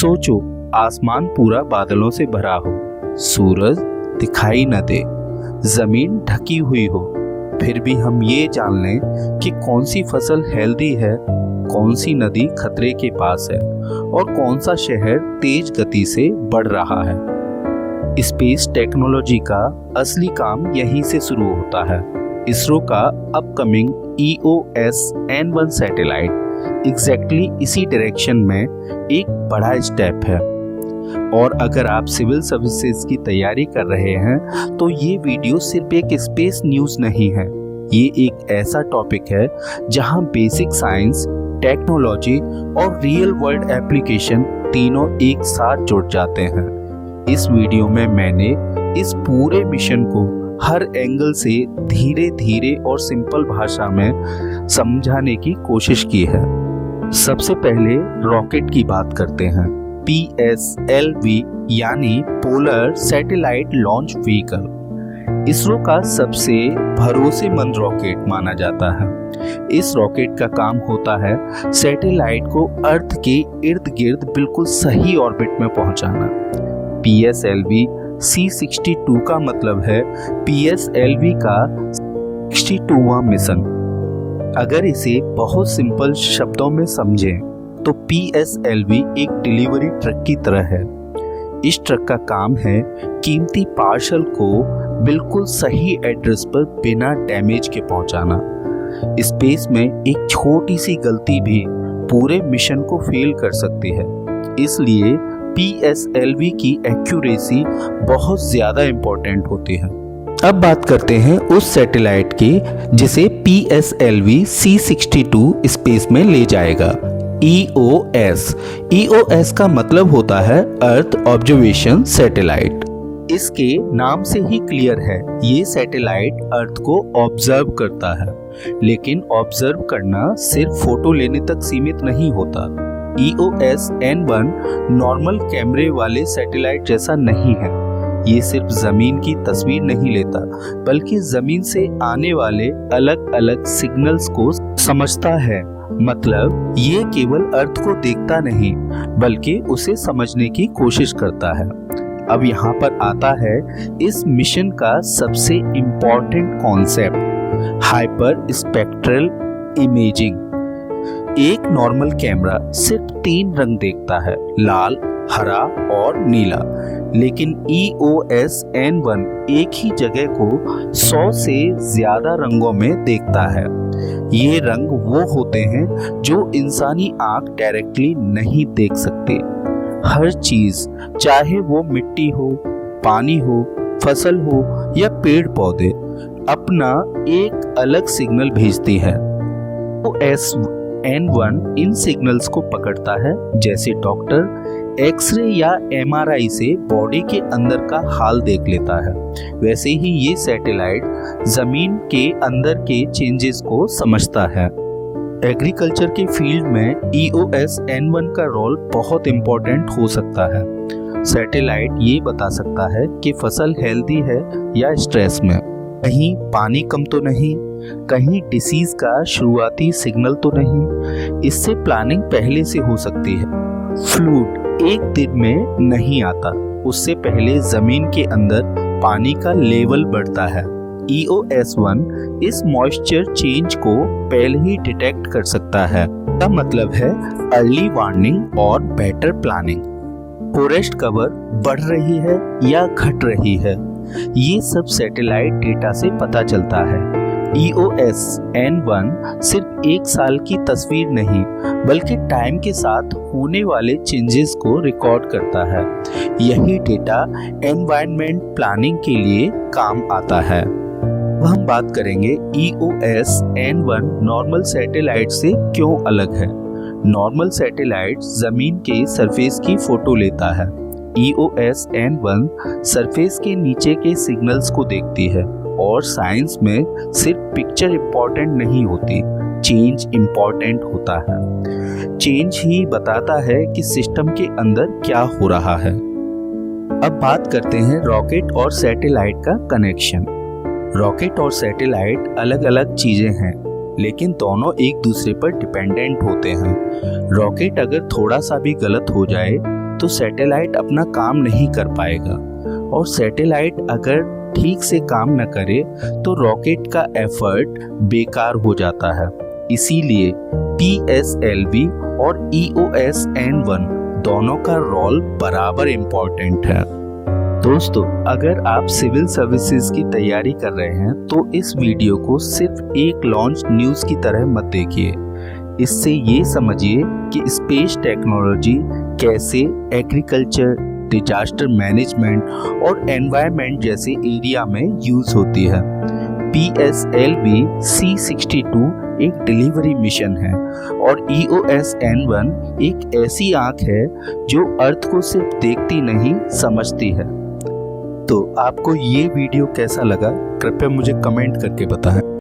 सोचो, आसमान पूरा बादलों से भरा हो, सूरज दिखाई न दे, जमीन ढकी हुई हो, फिर भी हम ये जान लें कि कौन सी फसल हेल्दी है, कौन सी नदी खतरे के पास है और कौन सा शहर तेज गति से बढ़ रहा है। स्पेस टेक्नोलॉजी का असली काम यहीं से शुरू होता है। इसरो का अपकमिंग EOS-N1 सैटेलाइट एग्जैक्टली इसी डायरेक्शन में एक बड़ा स्टेप है। और अगर आप सिविल सर्विसेज की तैयारी कर रहे हैं तो ये वीडियो सिर्फ एक स्पेस न्यूज़ नहीं है, ये एक ऐसा टॉपिक है जहां बेसिक साइंस, टेक्नोलॉजी और रियल वर्ल्ड एप्लीकेशन तीनों एक साथ जुड़ जाते हैं। इस वीडियो में मैंने इस पूरे मिशन को हर एंगल से धीरे धीरे और सिंपल भाषा में समझाने की कोशिश की है। सबसे पहले रॉकेट की बात करते हैं। PSLV यानी polar satellite launch vehicle ISRO का सबसे भरोसेमंद रॉकेट माना जाता है। इस रॉकेट का काम होता है सैटेलाइट को अर्थ के इर्द गिर्द बिल्कुल सही ऑर्बिट में पहुंचाना। PSLV C62 का मतलब है PSLV का 62वां मिशन। अगर इसे बहुत सिंपल शब्दों में समझें तो PSLV एक डिलीवरी ट्रक की तरह है। इस ट्रक का काम है कीमती पार्सल को बिल्कुल सही एड्रेस पर बिना डैमेज के पहुंचाना। स्पेस में एक छोटी सी गलती भी पूरे मिशन को फेल कर सकती है, इसलिए PSLV की एक्यूरेसी बहुत ज्यादा इंपॉर्टेंट होती है। अब बात करते हैं उस सैटेलाइट की जिसे PSLV C62 स्पेस में ले जाएगा। EOS का मतलब होता है अर्थ ऑब्जर्वेशन सैटेलाइट। इसके नाम से ही क्लियर है, ये सैटेलाइट अर्थ को ऑब्जर्व करता है, लेकिन ऑब्जर्व करना सिर्फ फोटो लेने तक सीमित नहीं होता। EOS-N1 नॉर्मल कैमरे वाले सैटेलाइट जैसा नहीं है। ये सिर्फ जमीन की तस्वीर नहीं लेता, बल्कि जमीन से आने वाले अलग अलग सिग्नल्स को समझता है। मतलब ये केवल अर्थ को देखता नहीं, बल्कि उसे समझने की कोशिश करता है। अब यहाँ पर आता है इस मिशन का सबसे important concept, hyper spectral imaging. एक नॉर्मल कैमरा सिर्फ 3 रंग देखता है, लाल, हरा और नीला, लेकिन EOS-N1 एक ही जगह को 100 से ज्यादा रंगों में देखता है। ये रंग वो होते हैं जो इंसानी आंख डायरेक्टली नहीं देख सकते। हर चीज, चाहे वो मिट्टी हो, पानी हो, फसल हो या पेड़ पौधे, अपना एक अलग सिग्नल भेजती है। EOS-N1 इन सिग्नल्स को पकड़ता है, जैसे डॉक्टर एक्सरे या MRI से बॉडी के अंदर का हाल देख लेता है। वैसे ही ये सैटेलाइट जमीन के अंदर के चेंजेस को समझता है। एग्रीकल्चर के फील्ड में EOS-N1 का रोल बहुत इम्पोर्टेंट हो सकता है। सैटेलाइट ये बता सकता है कि फसल हेल्दी है या स्ट्रेस में, कहीं पानी कम तो नहीं, कहीं डिसीज का शुरुआती सिग्नल तो नहीं। इससे प्लानिंग पहले से हो सकती है। फ्लूड एक दिन में नहीं आता, उससे पहले जमीन के अंदर पानी का लेवल बढ़ता है। EOS-1 इस मॉइस्चर चेंज को पहले ही डिटेक्ट कर सकता है। इसका मतलब है अर्ली वार्निंग और बेटर प्लानिंग। फॉरेस्ट कवर बढ़ रही है या घट रही है, ये सब सैटेलाइट डेटा से पता चलता है। EOS-N1 सिर्फ एक साल की तस्वीर नहीं, बल्कि टाइम के साथ होने वाले चेंजेस को रिकॉर्ड करता है। यही डेटा एनवायरनमेंट प्लानिंग के लिए काम आता है। अब हम बात करेंगे EOS-N1 नॉर्मल सैटेलाइट से क्यों अलग है। नॉर्मल सैटेलाइट जमीन के सरफेस की फोटो लेता है। EOS-N1 सरफेस के नीचे के सिग्नल्स को देखती है। और साइंस में सिर्फ पिक्चर इम्पोर्टेंट नहीं होती, चेंज इम्पोर्टेंट होता है। चेंज ही बताता है कि सिस्टम के अंदर क्या हो रहा है। अब बात करते हैं रॉकेट और सैटेलाइट का कनेक्शन। रॉकेट और सैटेलाइट अलग अलग चीजें हैं, लेकिन दोनों एक दूसरे पर डिपेंडेंट होते हैं। रॉकेट अगर थोड़ा सा भी गलत हो जाए तो सैटेलाइट अपना काम नहीं कर पाएगा, और सैटेलाइट अगर ठीक से काम न करे तो रॉकेट का एफर्ट बेकार हो जाता है। इसीलिए PSLV और EOS-N1 दोनों का रोल बराबर इम्पोर्टेंट है। दोस्तों, अगर आप सिविल सर्विसेज की तैयारी कर रहे हैं तो इस वीडियो को सिर्फ एक लॉन्च न्यूज़ की तरह मत देखिए। इससे ये समझिए कि स्पेस टेक्नोलॉजी कैसे एग्रीकल्चर, डिजास्टर मैनेजमेंट और एनवायरनमेंट जैसे एरिया में यूज होती है। PSLV C62 एक डिलीवरी मिशन है और EOS-N1 एक ऐसी आंख है जो अर्थ को सिर्फ देखती नहीं, समझती है। तो आपको ये वीडियो कैसा लगा, कृपया मुझे कमेंट करके बताएं।